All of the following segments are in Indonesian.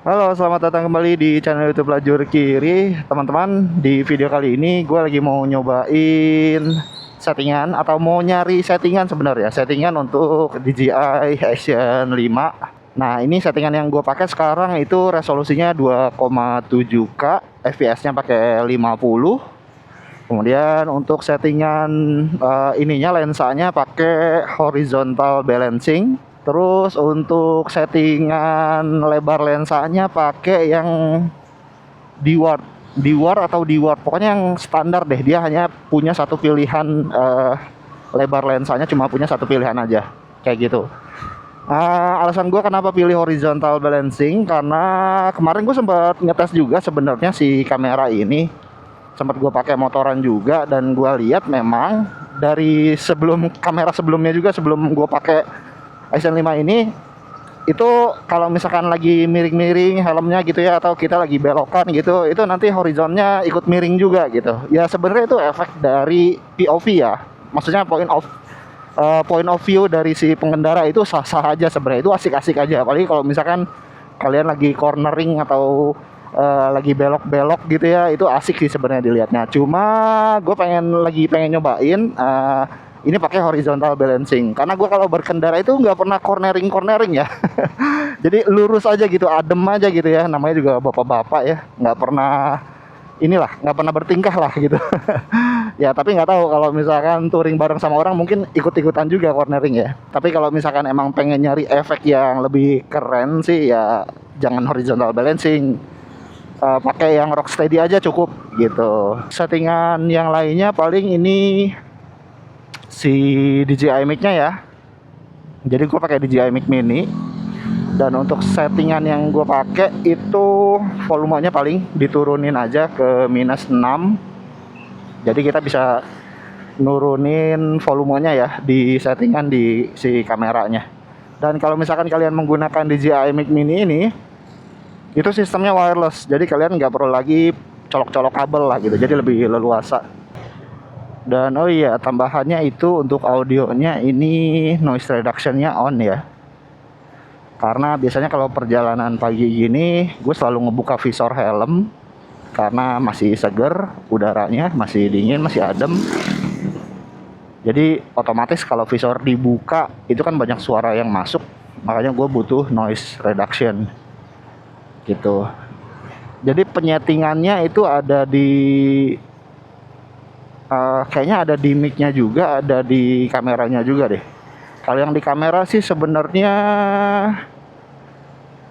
Halo, selamat datang kembali di channel YouTube Lajur Kiri, teman-teman. Di video kali ini gue lagi mau nyobain settingan atau mau nyari settingan sebenarnya, settingan untuk DJI Action 5. Nah, ini settingan yang gue pakai sekarang itu resolusinya 2,7K, FPS-nya pakai 50. Kemudian untuk settingan ininya lensanya pakai horizontal balancing. Terus untuk settingan lebar lensanya pakai yang D-Ward, atau D-Ward, pokoknya yang standar deh. Dia hanya punya satu pilihan, lebar lensanya cuma punya satu pilihan aja, kayak gitu. Alasan gue kenapa pilih horizontal balancing karena kemarin gue sempat ngetes juga sebenarnya si kamera ini, sempat gue pakai motoran juga, dan gue lihat memang dari sebelum kamera sebelumnya juga, sebelum gue pakai Action 5 ini, itu kalau misalkan lagi miring-miring helmnya gitu ya, atau kita lagi belokan gitu, itu nanti horizonnya ikut miring juga gitu ya. Sebenarnya itu efek dari POV ya, maksudnya point of view dari si pengendara. Itu sah-sah aja sebenarnya, itu asik-asik aja. Apalagi kalau misalkan kalian lagi cornering atau lagi belok-belok gitu ya, itu asik sih sebenarnya dilihatnya. Cuma gue pengen nyobain ini pakai horizontal balancing karena gue kalau berkendara itu nggak pernah cornering ya. Jadi lurus aja gitu, adem aja gitu ya, namanya juga bapak-bapak ya, nggak pernah bertingkah lah gitu. Ya tapi nggak tahu, kalau misalkan touring bareng sama orang mungkin ikut-ikutan juga cornering ya. Tapi kalau misalkan emang pengen nyari efek yang lebih keren sih ya, jangan horizontal balancing. Pakai yang rocksteady aja cukup gitu. Settingan yang lainnya paling ini si DJI mic-nya ya. Jadi gue pakai DJI mic mini, dan untuk settingan yang gue pakai itu volumenya paling diturunin aja ke -6. Jadi kita bisa nurunin volumenya ya di settingan di si kameranya. Dan kalau misalkan kalian menggunakan DJI mic mini ini, itu sistemnya wireless, jadi kalian nggak perlu lagi colok-colok kabel lah gitu, jadi lebih leluasa. Dan oh iya, tambahannya itu untuk audionya ini noise reductionnya on ya. Karena biasanya kalau perjalanan pagi gini, gue selalu ngebuka visor helm karena masih seger, udaranya masih dingin, masih adem. Jadi otomatis kalau visor dibuka itu kan banyak suara yang masuk, makanya gue butuh noise reduction gitu. Jadi penyetingannya itu ada di kayaknya ada di mic-nya juga, ada di kameranya juga deh. Kalau yang di kamera sih sebenarnya,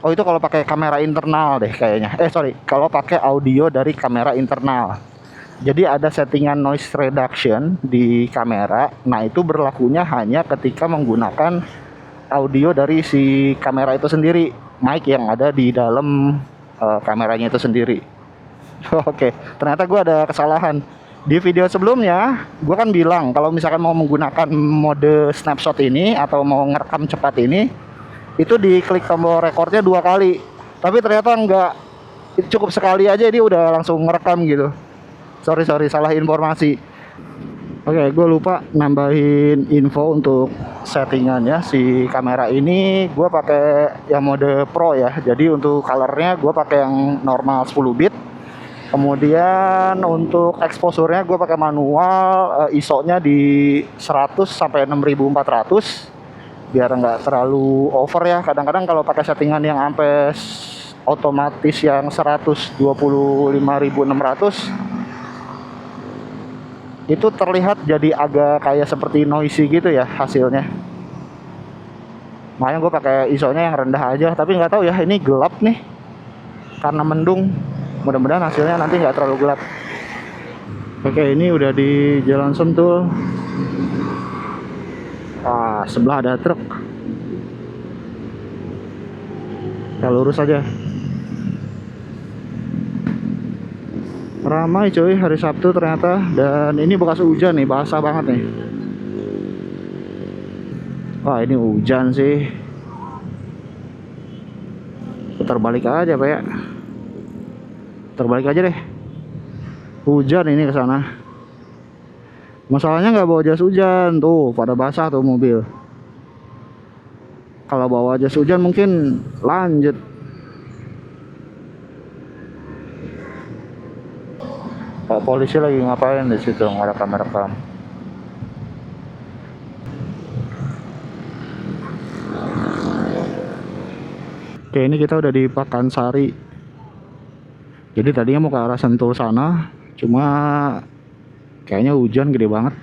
oh itu kalau pakai kamera internal deh kayaknya. Sorry, kalau pakai audio dari kamera internal. Jadi ada settingan noise reduction di kamera. Nah itu berlakunya hanya ketika menggunakan audio dari si kamera itu sendiri, mic yang ada di dalam kameranya itu sendiri. Oke, ternyata gue ada kesalahan. Di video sebelumnya, gue kan bilang kalau misalkan mau menggunakan mode snapshot ini atau mau ngerekam cepat ini, itu diklik tombol recordnya 2 kali. Tapi ternyata enggak, cukup sekali aja dia udah langsung ngerekam gitu. Sorry, salah informasi. Oke, gue lupa nambahin info untuk settingannya si kamera ini. Gue pakai yang mode Pro ya. Jadi untuk colornya gue pakai yang normal 10 bit. Kemudian untuk exposure-nya gue pakai manual, ISO-nya di 100 sampai 6400 biar nggak terlalu over ya. Kadang-kadang kalau pakai settingan yang sampai otomatis yang 125.600 itu terlihat jadi agak kayak seperti noisy gitu ya hasilnya. Makanya gue pakai ISO-nya yang rendah aja. Tapi nggak tahu ya, ini gelap nih karena mendung. Mudah-mudahan hasilnya nanti nggak terlalu gelap. Oke, ini udah di Jalan Sentul. Sebelah ada truk. Kita lurus aja. Ramai cuy hari Sabtu ternyata. Dan ini bekas hujan nih, basah banget nih. Wah ini hujan sih. Putar balik aja Pak ya. Terbalik aja deh. Hujan ini ke sana. Masalahnya nggak bawa jas hujan tuh, pada basah tuh mobil. Kalau bawa jas hujan mungkin lanjut. Pak polisi lagi ngapain di situ ngerekam-rekam. Oke, ini kita udah di Pakansari. Jadi tadinya mau ke arah Sentul sana, cuma kayaknya hujan gede banget.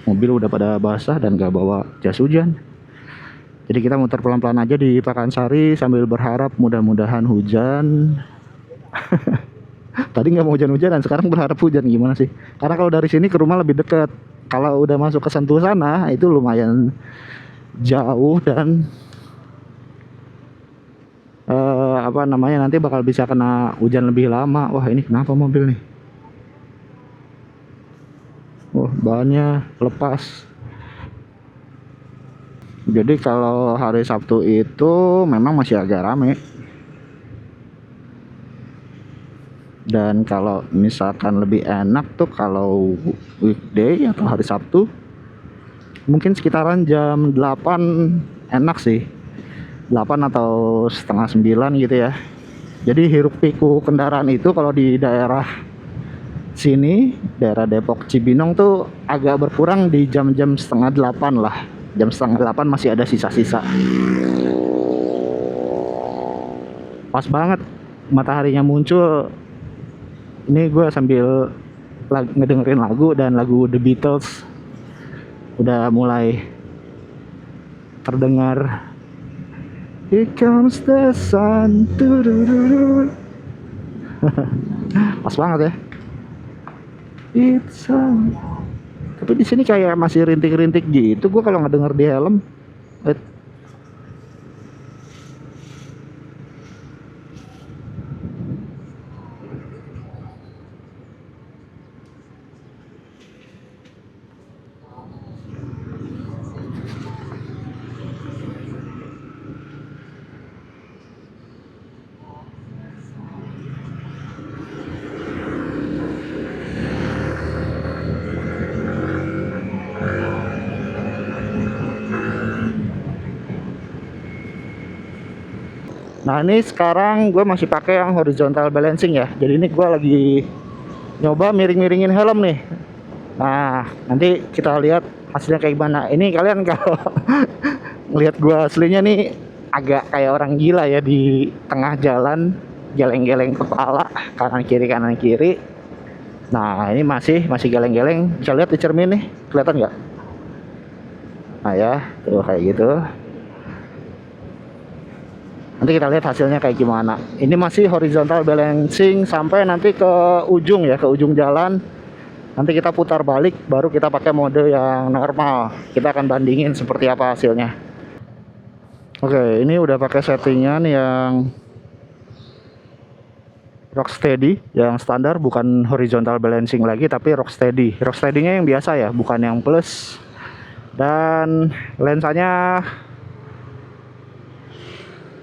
Mobil udah pada basah dan gak bawa jas hujan. Jadi kita muter pelan-pelan aja di Pakansari sambil berharap mudah-mudahan hujan. Tadi nggak mau hujan-hujanan, sekarang berharap hujan, gimana sih? Karena kalau dari sini ke rumah lebih dekat. Kalau udah masuk ke Sentul sana itu lumayan jauh dan apa namanya, nanti bakal bisa kena hujan lebih lama. Wah, ini kenapa mobil nih? Wah, bannya lepas. Jadi kalau hari Sabtu itu memang masih agak rame. Dan kalau misalkan lebih enak tuh kalau weekday atau hari Sabtu, mungkin sekitaran jam 8 enak sih. 8 atau setengah 9 gitu ya. Jadi hiruk piku kendaraan itu kalau di daerah sini, daerah Depok Cibinong tuh agak berkurang di jam-jam setengah 8 lah. Jam setengah 8 masih ada sisa-sisa. Pas banget mataharinya muncul. Ini gue sambil ngedengerin lagu, dan lagu The Beatles udah mulai terdengar. Here comes the sun. Pas banget ya. It's on. Tapi di sini kayak masih rintik-rintik gitu. Gue kalau nggak denger di helm. Nah, ini sekarang gue masih pakai yang horizontal balancing ya. Jadi ini gue lagi nyoba miring-miringin helm nih. Nah, nanti kita lihat hasilnya kayak gimana. Ini kalian kalau ngelihat gue aslinya nih agak kayak orang gila ya di tengah jalan, geleng-geleng kepala kanan kiri. Nah, ini masih geleng-geleng. Bisa lihat di cermin nih, kelihatan nggak? Nah ya, tuh kayak gitu. Nanti kita lihat hasilnya kayak gimana. Ini masih horizontal balancing sampai nanti ke ujung ya, ke ujung jalan. Nanti kita putar balik, baru kita pakai mode yang normal. Kita akan bandingin seperti apa hasilnya. Oke, ini udah pakai settingan yang Rocksteady, yang standar, bukan horizontal balancing lagi, tapi Rocksteady. Rocksteady-nya yang biasa ya, bukan yang plus. Dan lensanya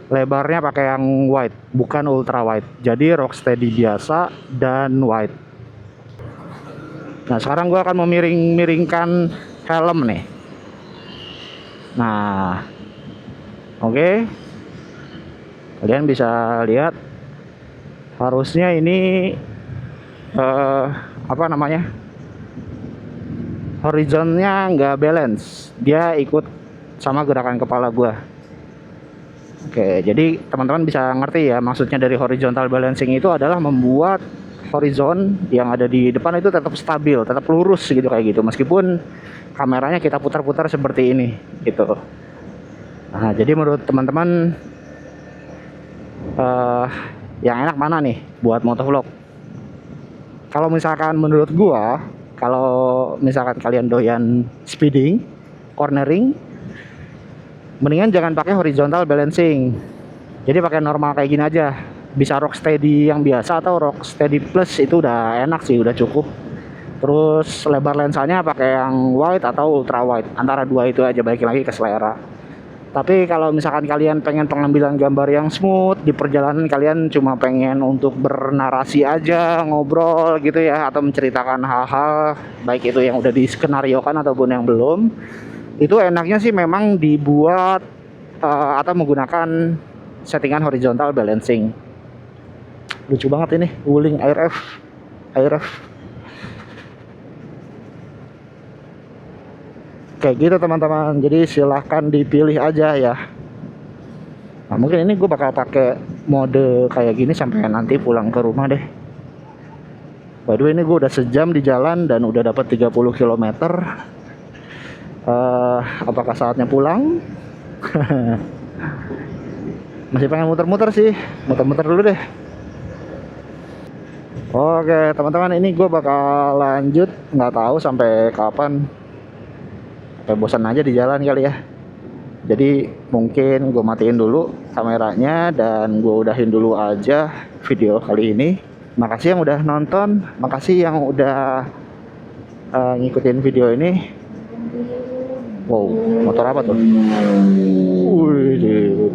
lebarnya pakai yang wide, bukan ultra wide. Jadi Rocksteady biasa dan wide. Nah, sekarang gue akan memiring-miringkan helm nih. Nah, oke. Kalian bisa lihat harusnya ini apa namanya, horizonnya nggak balance, dia ikut sama gerakan kepala gue. Oke, jadi teman-teman bisa ngerti ya, maksudnya dari horizontal balancing itu adalah membuat horizon yang ada di depan itu tetap stabil, tetap lurus gitu, kayak gitu, meskipun kameranya kita putar-putar seperti ini gitu. Nah, jadi menurut teman-teman yang enak mana nih buat motovlog? Kalau misalkan menurut gua, kalau misalkan kalian doyan speeding, cornering, mendingan jangan pakai horizontal balancing. Jadi pakai normal kayak gini aja. Bisa Rocksteady yang biasa atau Rocksteady Plus, itu udah enak sih, udah cukup. Terus lebar lensanya pakai yang wide atau ultra wide, antara dua itu aja, balik lagi ke selera. Tapi kalau misalkan kalian pengen pengambilan gambar yang smooth di perjalanan, kalian cuma pengen untuk bernarasi aja, ngobrol gitu ya, atau menceritakan hal-hal baik itu yang udah diskenariokan ataupun yang belum, itu enaknya sih memang dibuat atau menggunakan settingan horizontal balancing. Lucu banget ini, Wuling AirF. kayak gitu teman-teman. Jadi silahkan dipilih aja ya. Nah, mungkin ini gue bakal pakai mode kayak gini sampai nanti pulang ke rumah deh. By the way, ini gue udah sejam di jalan dan udah dapat 30 km. Apakah saatnya pulang? Masih pengen muter-muter sih, muter-muter dulu deh. Oke teman-teman, ini gue bakal lanjut, nggak tahu sampai kapan. Sampai bosan aja di jalan kali ya. Jadi mungkin gue matiin dulu kameranya dan gue udahin dulu aja video kali ini. Makasih yang udah nonton, makasih yang udah ngikutin video ini. Wow, motor apa tuh? Wih,